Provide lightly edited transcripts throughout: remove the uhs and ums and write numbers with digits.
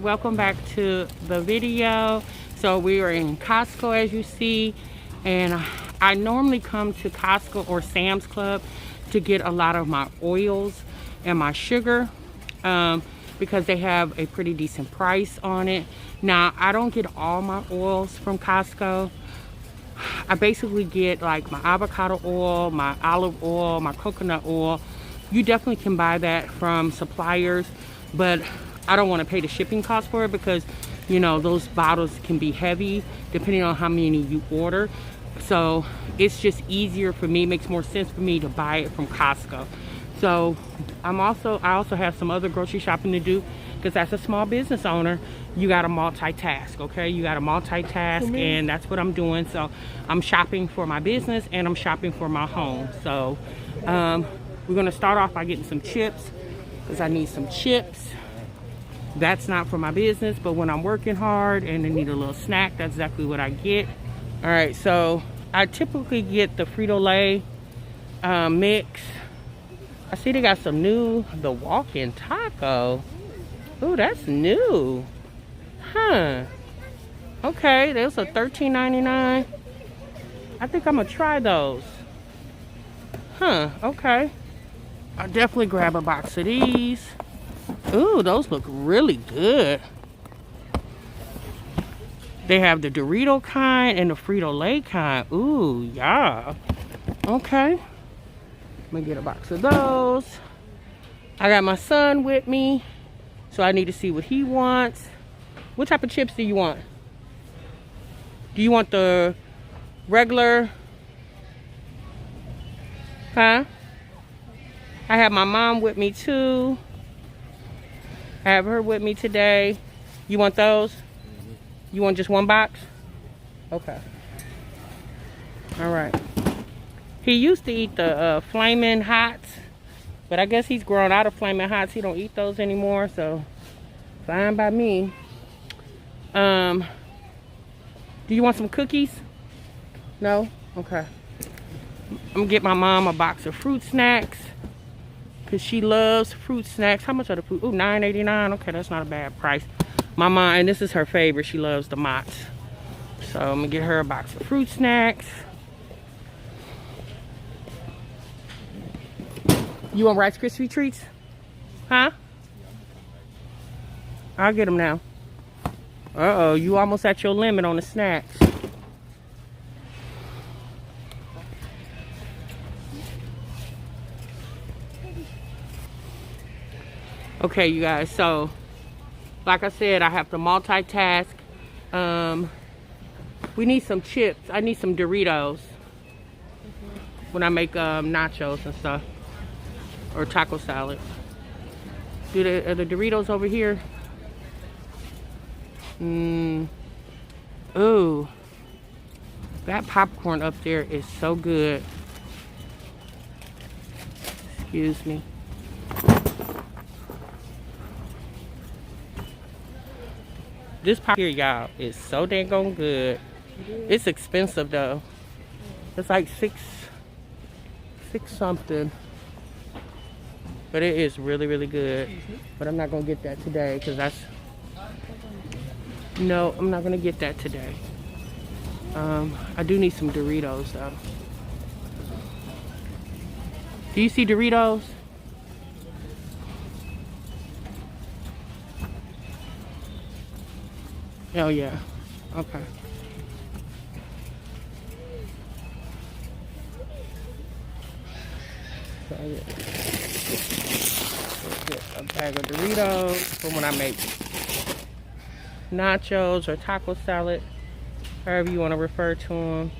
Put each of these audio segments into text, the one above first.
welcome back to the video. So we are in Costco, as you see, and I normally come to Costco or Sam's Club to get a lot of my oils and my sugar because they have a pretty decent price on it. Now, I don't get all my oils from Costco. I basically get like my avocado oil, my olive oil, my coconut oil. You definitely can buy that from suppliers, but I don't want to pay the shipping cost for it because, you know, those bottles can be heavy depending on how many you order. So it's just easier for me, makes more sense for me to buy it from Costco. So I also have some other grocery shopping to do because as a small business owner, you got to multitask, okay? You got to multitask, and that's what I'm doing. So I'm shopping for my business and I'm shopping for my home. So we're gonna start off by getting some chips because I need some chips. That's not for my business, but when I'm working hard and I need a little snack, that's exactly what I get. All right, so I typically get the Frito-Lay mix. I see they got some new, the walk-in taco. Ooh, that's new. Huh. Okay, those are $13.99. I think I'm gonna try those. Huh, okay. I'll definitely grab a box of these. Ooh, those look really good. They have the Dorito kind and the Frito-Lay kind. Ooh, yeah. Okay. I'm gonna get a box of those. I got my son with me, so I need to see what he wants. What type of chips do you want? Do you want the regular? Huh? I have my mom with me too. I have her with me today. You want those? You want just one box? Okay. All right. He used to eat the Flamin' Hots, but I guess he's grown out of Flamin' Hots. He don't eat those anymore, so fine by me. Do you want some cookies? No? Okay. I'm gonna get my mom a box of fruit snacks because she loves fruit snacks. How much are the fruit? Ooh, $9.89. Okay, that's not a bad price. My mom, and this is her favorite, she loves the Mott's. So I'm gonna get her a box of fruit snacks. You want Rice Krispie treats? Huh? I'll get them now. Uh-oh, you almost at your limit on the snacks. Okay, you guys, so like I said, I have to multitask. We need some chips. I need some Doritos when I make nachos and stuff, or taco salad. Are the Doritos over here? Ooh, that popcorn up there is so good. Excuse me. This pop here, y'all, is so dang on good. It's expensive though. It's like six something. But it is really, really good. But I'm not gonna get that today because that's, no, I'm not gonna get that today. I do need some Doritos though. Do you see Doritos? Oh yeah, okay. So I get a bag of Doritos for when I make nachos or taco salad, however you want to refer to them.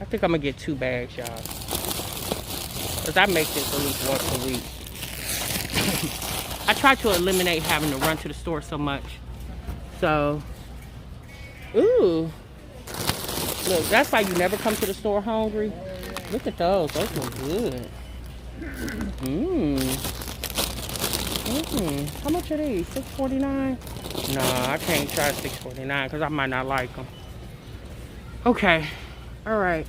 I think I'm gonna get 2 bags, y'all, because I make this at least once a week. I try to eliminate having to run to the store so much. So, ooh, look, that's why you never come to the store hungry. Look at those look good. How much are these? $6.49? No, I can't try $6.49 because I might not like them. Okay, all right.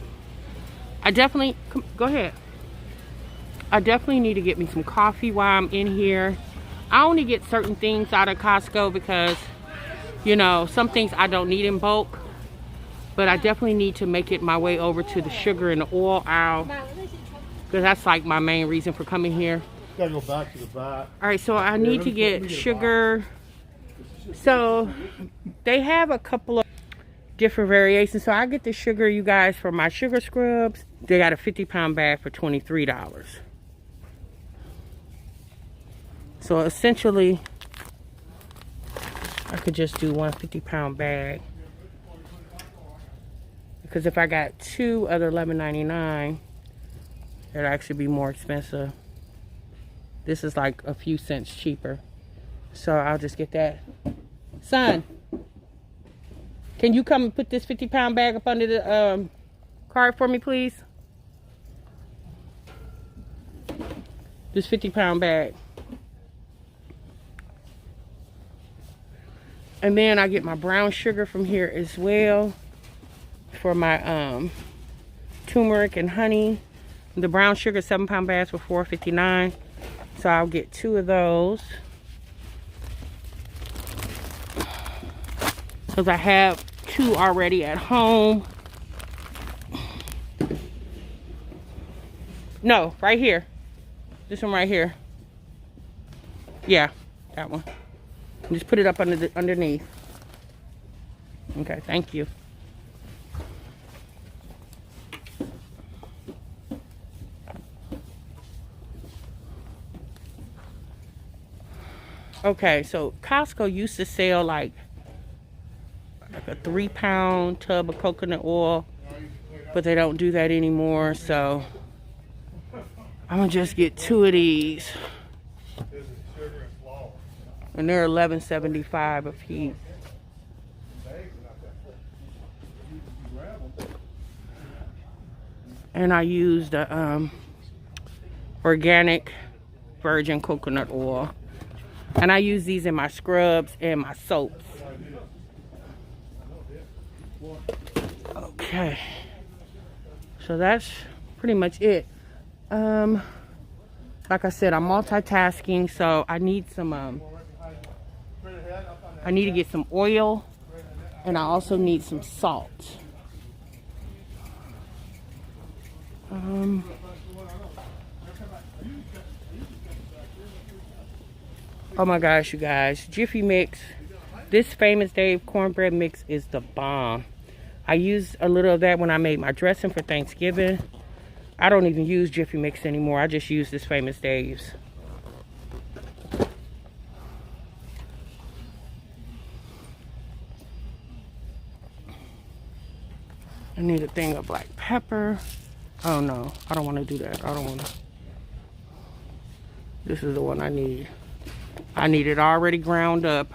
I definitely, go ahead. I definitely need to get me some coffee while I'm in here. I only get certain things out of Costco because, you know, some things I don't need in bulk. But I definitely need to make it my way over to the sugar and the oil aisle. Because that's like my main reason for coming here. Gotta go back to the back. Alright, so I need to get sugar. So they have a couple of different variations. So I get the sugar, you guys, for my sugar scrubs. They got a 50-pound bag for $23. So essentially, I could just do one 50-pound bag. Because if I got two other $11.99, it'd actually be more expensive. This is like a few cents cheaper. So I'll just get that. Son, can you come and put this 50-pound bag up under the cart for me, please? This 50-pound bag. And then I get my brown sugar from here as well for my turmeric and honey. The brown sugar 7-pound bags for $4.59. So I'll get 2 of those. Because I have 2 already at home. No, right here. This one right here. Yeah, that one. Just put it up under underneath. Okay, thank you. Okay, so Costco used to sell like a 3-pound tub of coconut oil, but they don't do that anymore. So I'm gonna just get 2 of these, and they're $11.75 a piece. And I used the organic virgin coconut oil. And I use these in my scrubs and my soaps. Okay. So that's pretty much it. Like I said, I'm multitasking, so I need some I need to get some oil, and I also need some salt. Oh my gosh, you guys, Jiffy Mix, this Famous Dave cornbread mix is the bomb. I used a little of that when I made my dressing for Thanksgiving. I don't even use Jiffy Mix anymore. I just use this Famous Dave's. I need a thing of black pepper. Oh no, I don't want to do that. I don't want to. This is the one I need. I need it already ground up.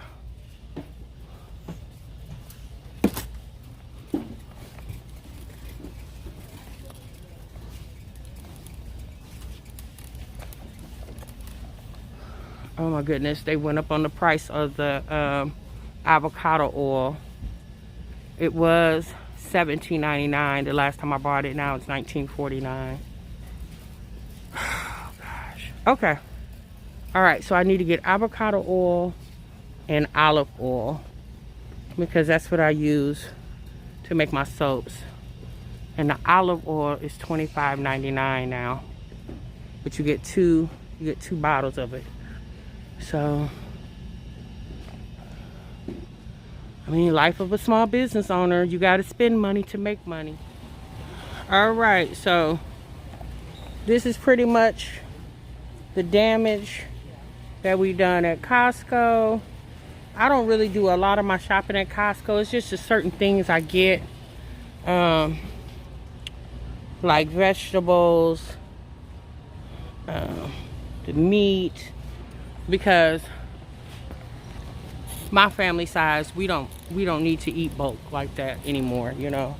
Oh my goodness, they went up on the price of the avocado oil. It was $17.99 the last time I bought it. Now it's $19.49. Oh gosh. Okay. All right, so I need to get avocado oil and olive oil because that's what I use to make my soaps. And the olive oil is $25.99 now, but you get two bottles of it. So, I mean, life of a small business owner, you got to spend money to make money. All right, so this is pretty much the damage that we done at Costco. I don't really do a lot of my shopping at Costco. It's just certain things I get, like vegetables, the meat, because my family size, we don't need to eat bulk like that anymore, you know.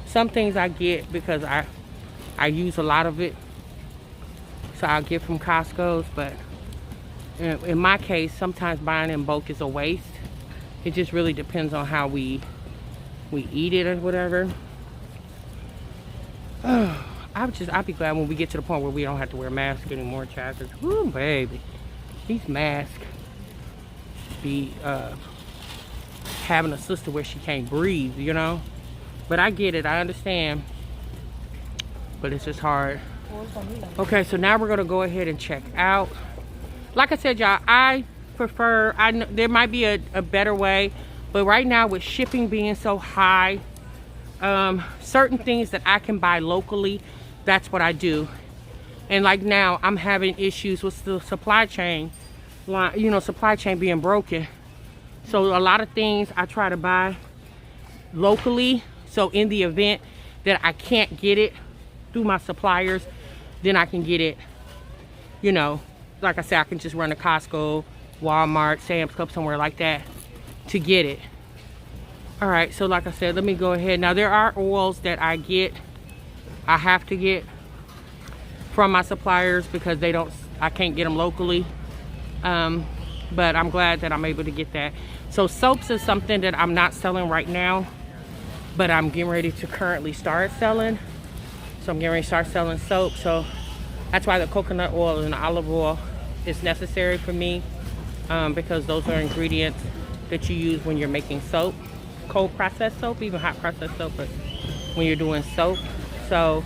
Some things I get because I use a lot of it, so I'll get from Costco's, but in my case, sometimes buying in bulk is a waste. It just really depends on how we eat it or whatever. I I'll be glad when we get to the point where we don't have to wear masks anymore, child. Woo, baby, these masks be having a sister where she can't breathe, you know. But I get it, I understand. But it's just hard. Okay, so now we're gonna go ahead and check out. Like I said, y'all, I prefer, there might be a better way, but right now with shipping being so high, certain things that I can buy locally, that's what I do. And like now, I'm having issues with the supply chain, you know, supply chain being broken. So a lot of things I try to buy locally. So in the event that I can't get it through my suppliers, then I can get it, you know, like I said, I can just run to Costco, Walmart, Sam's Club, somewhere like that to get it. All right, so like I said, let me go ahead. Now there are oils that I have to get from my suppliers because I can't get them locally. But I'm glad that I'm able to get that. So soaps is something that I'm not selling right now, but I'm getting ready to currently start selling. So I'm getting ready to start selling soap. So that's why the coconut oil and the olive oil is necessary for me, because those are ingredients that you use when you're making soap, cold processed soap, even hot processed soap, but when you're doing soap. So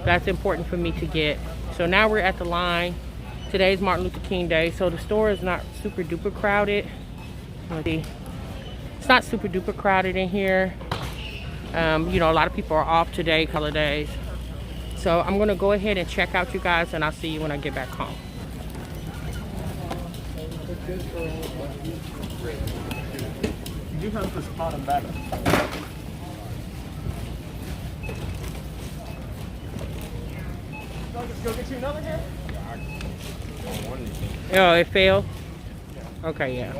that's important for me to get. So now we're at the line. Today's Martin Luther King Day, so the store is not super duper crowded. Let's see. It's not super duper crowded in here. You know, a lot of people are off today, holidays. So I'm gonna go ahead and check out, you guys, and I'll see you when I get back home. You have this pot and batter. I'll just go get you another here. Oh, it failed? Okay, yeah.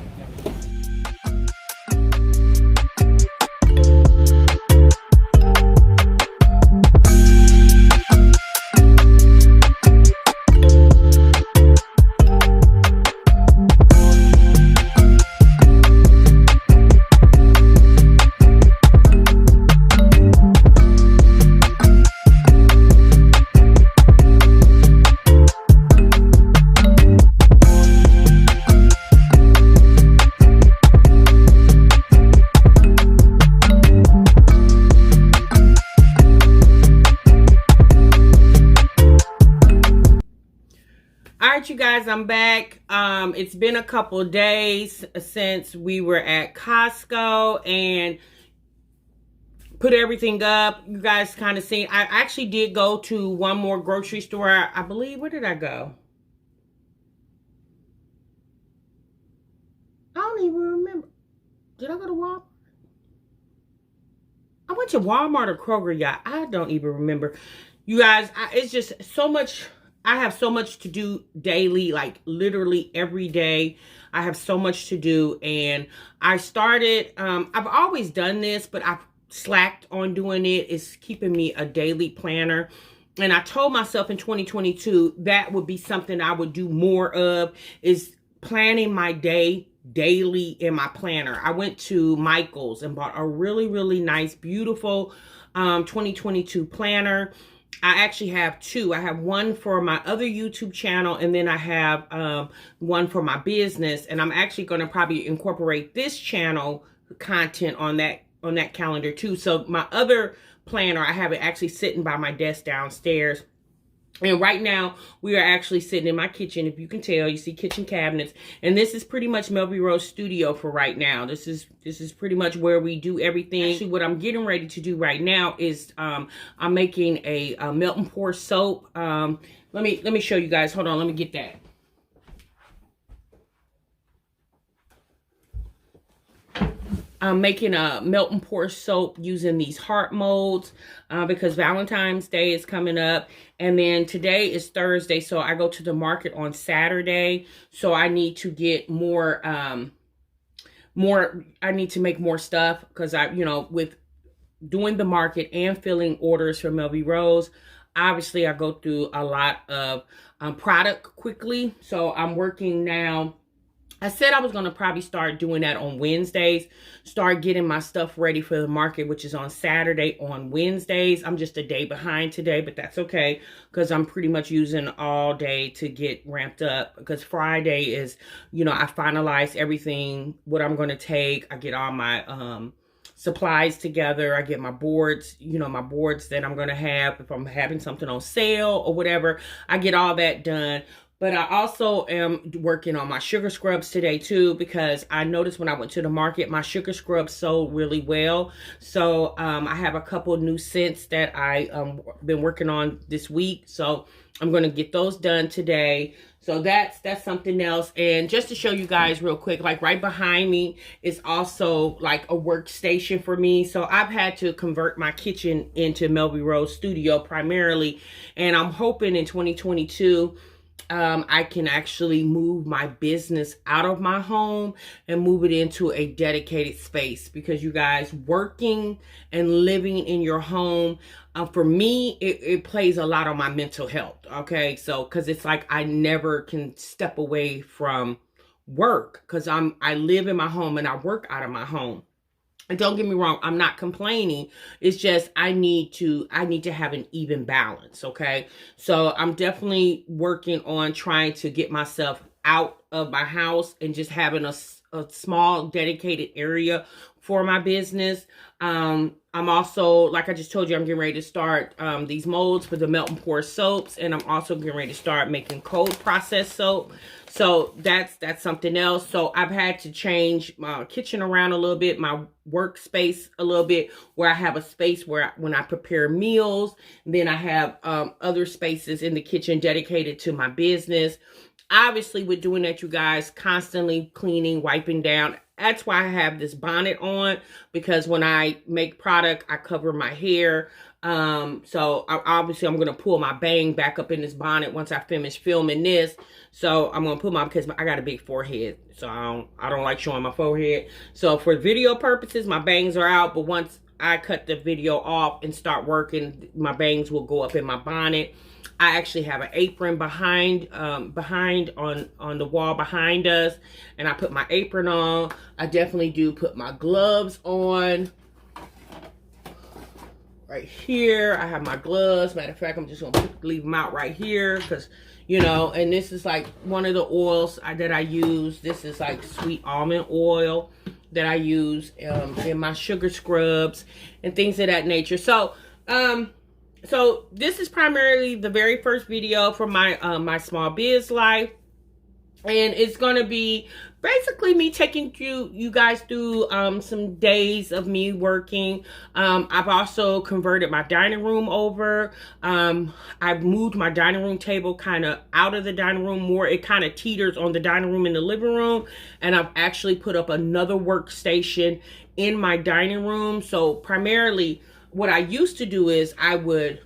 You guys, I'm back. It's been a couple of days since we were at Costco and put everything up. You guys kind of seen, I actually did go to one more grocery store. I believe, where did I go? I don't even remember. Did I go to Walmart? I went to Walmart or Kroger, y'all. I don't even remember. You guys, it's just so much. I have so much to do daily, like literally every day. I have so much to do, and I started, I've always done this, but I've slacked on doing it. It's keeping me a daily planner. And I told myself in 2022, that would be something I would do more of, is planning my day daily in my planner. I went to Michael's and bought a really, really nice, beautiful 2022 planner. I actually have two. I have one for my other YouTube channel, and then I have one for my business. And I'm actually going to probably incorporate this channel content on that calendar too. So my other planner, I have it actually sitting by my desk downstairs. And right now, we are actually sitting in my kitchen. If you can tell, you see kitchen cabinets. And this is pretty much Melby Rose Studio for right now. This is pretty much where we do everything. Actually, what I'm getting ready to do right now is I'm making a melt and pour soap. Let me show you guys. Hold on, let me get that. I'm making a melt and pour soap using these heart molds because Valentine's Day is coming up. And then today is Thursday, so I go to the market on Saturday. So I need to get more, I need to make more stuff because with doing the market and filling orders for Melby Rose, obviously I go through a lot of product quickly. So I'm working now I said I was going to probably start doing that on Wednesdays, start getting my stuff ready for the market, which is on Saturday on Wednesdays. I'm just a day behind today, but that's okay because I'm pretty much using all day to get ramped up because Friday is, you know, I finalize everything, what I'm going to take. I get all my supplies together. I get my boards, you know, my boards that I'm going to have if I'm having something on sale or whatever. I get all that done. But I also am working on my sugar scrubs today too, because I noticed when I went to the market, my sugar scrubs sold really well. So I have a couple new scents that I been working on this week. So I'm going to get those done today. So that's something else. And just to show you guys real quick, like right behind me is also like a workstation for me. So I've had to convert my kitchen into Melby Rose Studio primarily. And I'm hoping in 2022, I can actually move my business out of my home and move it into a dedicated space, because you guys, working and living in your home, for me, it plays a lot on my mental health. Okay. So, cause it's like, I never can step away from work because I live in my home and I work out of my home. And don't get me wrong, I'm not complaining. It's just I need to have an even balance, okay? So I'm definitely working on trying to get myself out of my house and just having a small dedicated area for my business. I'm also, like I just told you, I'm getting ready to start these molds for the melt and pour soaps, and I'm also getting ready to start making cold processed soap. So that's something else. So I've had to change my kitchen around a little bit, my workspace a little bit, where I have a space where when I prepare meals, then I have other spaces in the kitchen dedicated to my business. Obviously, with doing that, you guys, constantly cleaning, wiping down. That's why I have this bonnet on, because when I make product, I cover my hair. So obviously I'm going to pull my bang back up in this bonnet once I finish filming this. So I'm going to put because I got a big forehead. So I don't like showing my forehead. So for video purposes, my bangs are out. But once I cut the video off and start working, my bangs will go up in my bonnet. I actually have an apron behind on the wall behind us, and I put my apron on. I definitely do put my gloves on. Right here, I have my gloves. Matter of fact, I'm just gonna leave them out right here because, you know, and this is like one of the oils that I use. This is like sweet almond oil that I use in my sugar scrubs and things of that nature. So, so this is primarily the very first video for my my small biz life, and it's gonna be basically me taking you guys through some days of me working. I've also converted my dining room over. I've moved my dining room table kind of out of the dining room more. It kind of teeters on the dining room and the living room, and I've actually put up another workstation in my dining room. So primarily what I used to do is I would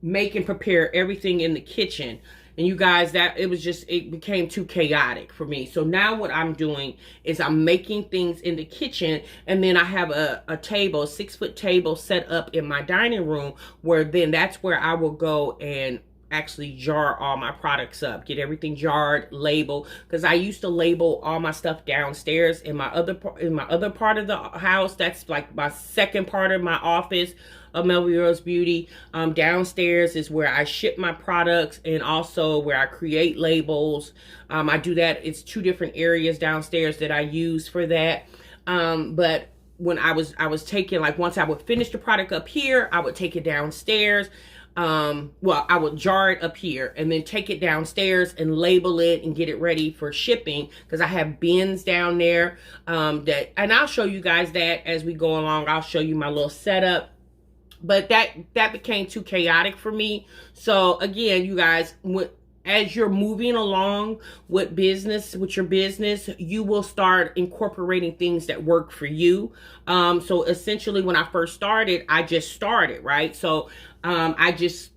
make and prepare everything in the kitchen. And you guys, it became too chaotic for me. So now what I'm doing is I'm making things in the kitchen, and then I have a table, a 6-foot table set up in my dining room, where then that's where I will go and actually jar all my products up, get everything jarred, label, because I used to label all my stuff downstairs in my other part of the house. That's like my second part of my office of Melby Rose Beauty. Downstairs is where I ship my products and also where I create labels. I do that. It's 2 different areas downstairs that I use for that. But when I was taking, like, once I would finish the product up here, I would take it downstairs. Well, I would jar it up here and then take it downstairs and label it and get it ready for shipping, because I have bins down there and I'll show you guys that as we go along. I'll show you my little setup, but that became too chaotic for me. So again, you guys, as you're moving along with your business, you will start incorporating things that work for you. So essentially, when I first started, I just started, right? So I just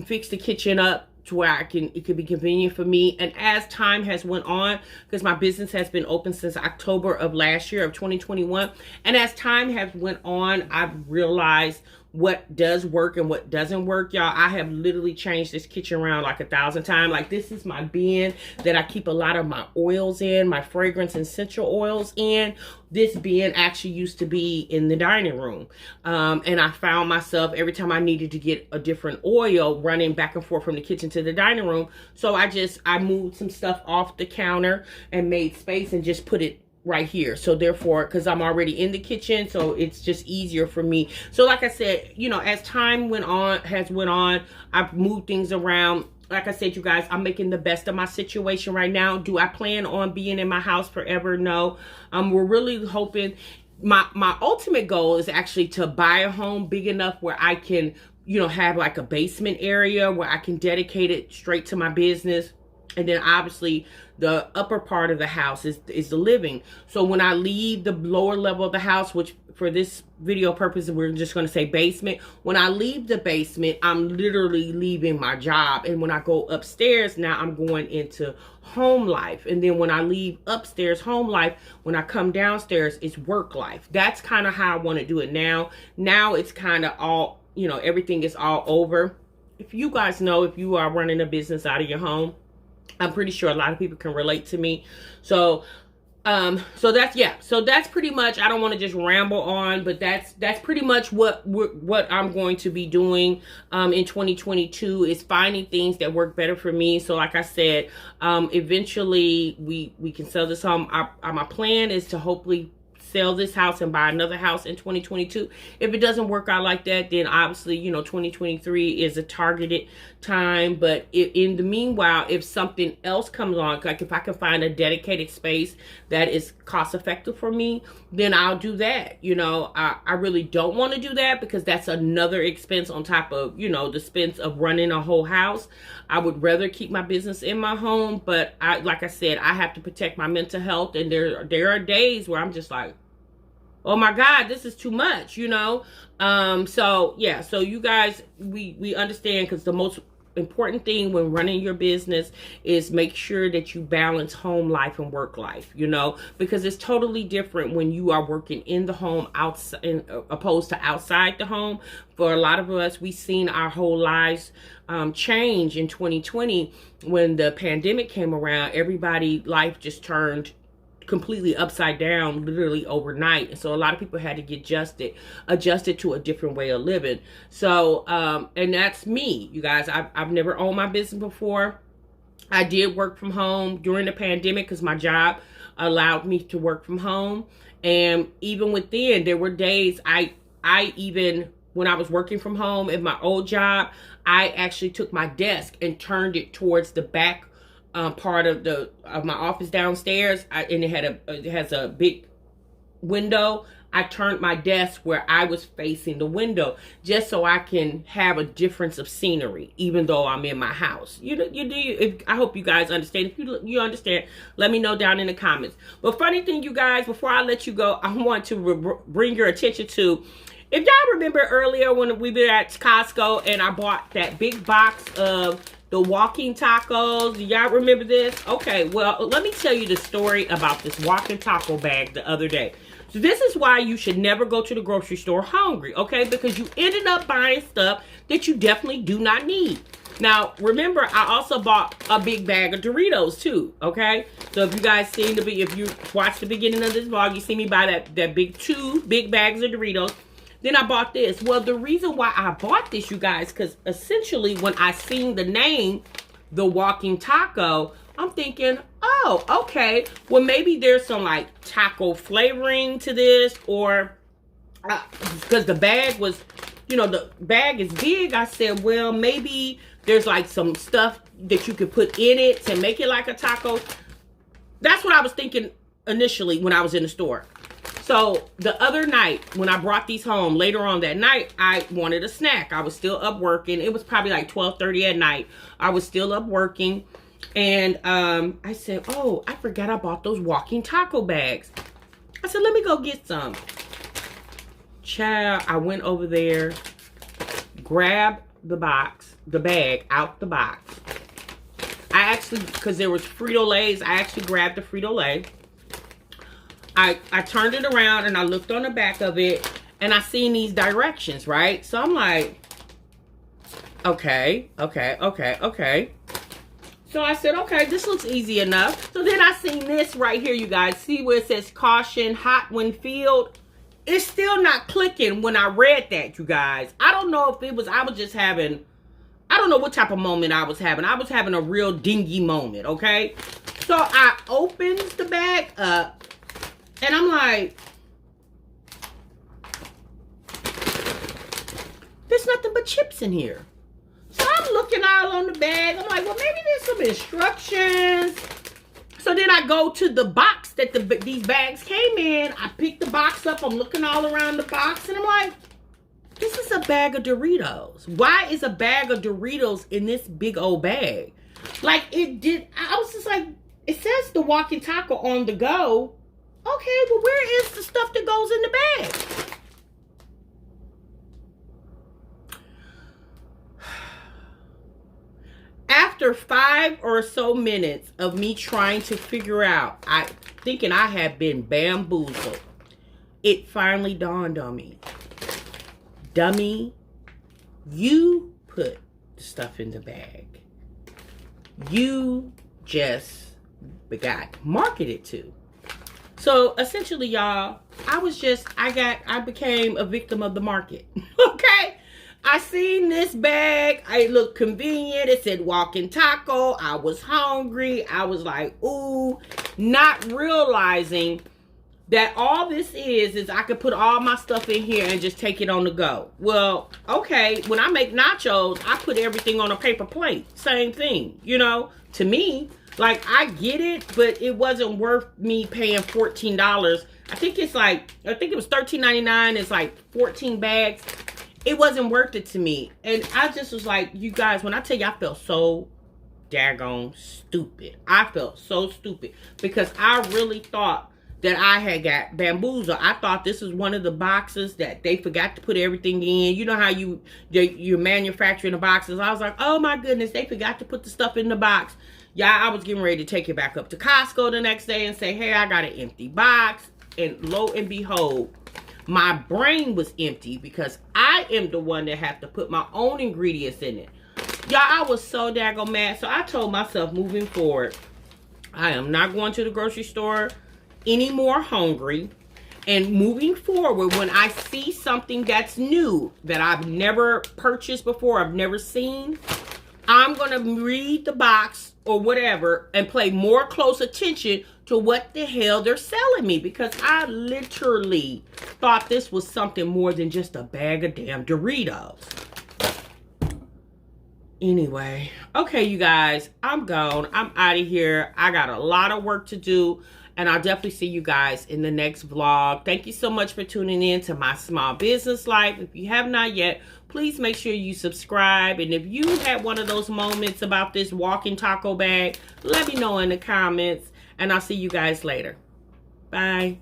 fixed the kitchen up to where it could be convenient for me. And as time has went on, because my business has been open since October of last year of 2021, and as time has went on, I've realized what does work and what doesn't work, y'all. I have literally changed this kitchen around like 1,000 times. Like, this is my bin that I keep a lot of my oils in, my fragrance and essential oils in. This bin actually used to be in the dining room. And I found myself every time I needed to get a different oil running back and forth from the kitchen to the dining room. So I moved some stuff off the counter and made space and just put it right here. So therefore, because I'm already in the kitchen, so it's just easier for me. So like I said, you know, as time went on, I've moved things around. Like I said, you guys, I'm making the best of my situation right now. Do I plan on being in my house forever? No. We're really hoping, my ultimate goal is actually to buy a home big enough where I can, you know, have like a basement area where I can dedicate it straight to my business. And then obviously the upper part of the house is the living. So when I leave the lower level of the house, which for this video purpose, we're just going to say basement. When I leave the basement, I'm literally leaving my job. And when I go upstairs, now I'm going into home life. And then when I leave upstairs, home life, when I come downstairs, it's work life. That's kind of how I want to do it now. Now it's kind of all, you know, everything is all over. If you guys know, if you are running a business out of your home, I'm pretty sure a lot of people can relate to me. So that's pretty much, I don't want to just ramble on, but that's pretty much what I'm going to be doing in 2022, is finding things that work better for me. So like I said, eventually we can sell this home. My plan is to hopefully sell this house and buy another house in 2022. If it doesn't work out like that, then obviously, you know, 2023 is a targeted time. But in the meanwhile, if something else comes on, like if I can find a dedicated space that is cost effective for me, then I'll do that. You know, I really don't want to do that because that's another expense on top of, you know, the expense of running a whole house. I would rather keep my business in my home, but like I said, I have to protect my mental health, and there are days where I'm just like, oh my God, this is too much, you know? So yeah, so you guys, we understand, because the most important thing when running your business is make sure that you balance home life and work life, you know, because it's totally different when you are working in the home outside, opposed to outside the home. For a lot of us, we've seen our whole lives change in 2020 when the pandemic came around. Everybody's life just turned completely upside down, literally overnight. And so a lot of people had to get adjusted to a different way of living. So and that's me, you guys. I've never owned my business before. I did work from home during the pandemic because my job allowed me to work from home. And even within, there were days I even, when I was working from home at my old job, I actually took my desk and turned it towards the back part of my office downstairs, and it has a big window. I turned my desk where I was facing the window, just so I can have a difference of scenery, even though I'm in my house. I hope you guys understand. If you understand, let me know down in the comments. But funny thing, you guys, before I let you go, I want to bring your attention to, if y'all remember earlier when we were at Costco and I bought that big box of the walking tacos. Do y'all remember this? Okay, well, let me tell you the story about this walking taco bag the other day. So this is why you should never go to the grocery store hungry, okay? Because you ended up buying stuff that you definitely do not need. Now, remember, I also bought a big bag of Doritos too, okay? So if you guys if you watched the beginning of this vlog, you see me buy that two big bags of Doritos. Then I bought this. Well, the reason why I bought this, you guys, because essentially when I seen the name, The Walking Taco, I'm thinking, oh, okay. Well, maybe there's some like taco flavoring to this, or because the bag was, you know, the bag is big. I said, well, maybe there's like some stuff that you could put in it to make it like a taco. That's what I was thinking initially when I was in the store. So the other night when I brought these home, later on that night, I wanted a snack. I was still up working. It was probably like 12:30 at night. I was still up working. And I said, oh, I forgot I bought those walking taco bags. I said, let me go get some. Child, I went over there, grabbed the bag out the box. I actually, because there was Frito-Lays, I actually grabbed the Frito-Lay. I turned it around and I looked on the back of it, And I seen these directions, right? So I'm like, okay. So I said, okay, this looks easy enough. So then I seen this right here, you guys. See where it says caution, hot when filled? It's still not clicking when I read that, you guys. I don't know if it was, I was just having, I don't know what type of moment I was having. I was having a real dingy moment, okay? So I opened the bag up, and I'm like, there's nothing but chips in here. So I'm looking all on the bag. I'm like, well, maybe there's some instructions. So then I go to the box that these bags came in. I pick the box up. I'm looking all around the box, and I'm like, this is a bag of Doritos. Why is a bag of Doritos in this big old bag? Like, it did. I was just like, it says the walking taco on the go. Okay, well, where is the stuff that goes in the bag? After 5 or so minutes of me trying to figure out, thinking I had been bamboozled, it finally dawned on me. Dummy, you put the stuff in the bag. You just got marketed to. So essentially, y'all, I became a victim of the market. Okay? I seen this bag. It looked convenient. It said walking taco. I was hungry. I was like, ooh, not realizing that all this is I could put all my stuff in here and just take it on the go. Well, okay, when I make nachos, I put everything on a paper plate. Same thing, you know, to me. Like, I get it, but it wasn't worth me paying $14. I think it was $13.99. It's like 14 bags. It wasn't worth it to me. And I just was like, you guys, when I tell you, I felt so daggone stupid. I felt so stupid because I really thought that I had got bamboozled. I thought this was one of the boxes that they forgot to put everything in. You know how you're manufacturing the boxes. I was like, oh my goodness, they forgot to put the stuff in the box. Yeah, I was getting ready to take it back up to Costco the next day and say, hey, I got an empty box. And lo and behold, my brain was empty because I am the one that have to put my own ingredients in it. Y'all, I was so daggone mad. So I told myself, moving forward, I am not going to the grocery store anymore hungry. And moving forward, when I see something that's new that I've never purchased before, I've never seen, I'm going to read the box or whatever and pay more close attention to what the hell they're selling me, because I literally thought this was something more than just a bag of damn Doritos. Anyway, okay, you guys, I'm gone. I'm out of here. I got a lot of work to do, and I'll definitely see you guys in the next vlog. Thank you so much for tuning in to my small business life. If you have not yet, please make sure you subscribe. And if you had one of those moments about this walking taco bag, let me know in the comments. And I'll see you guys later. Bye.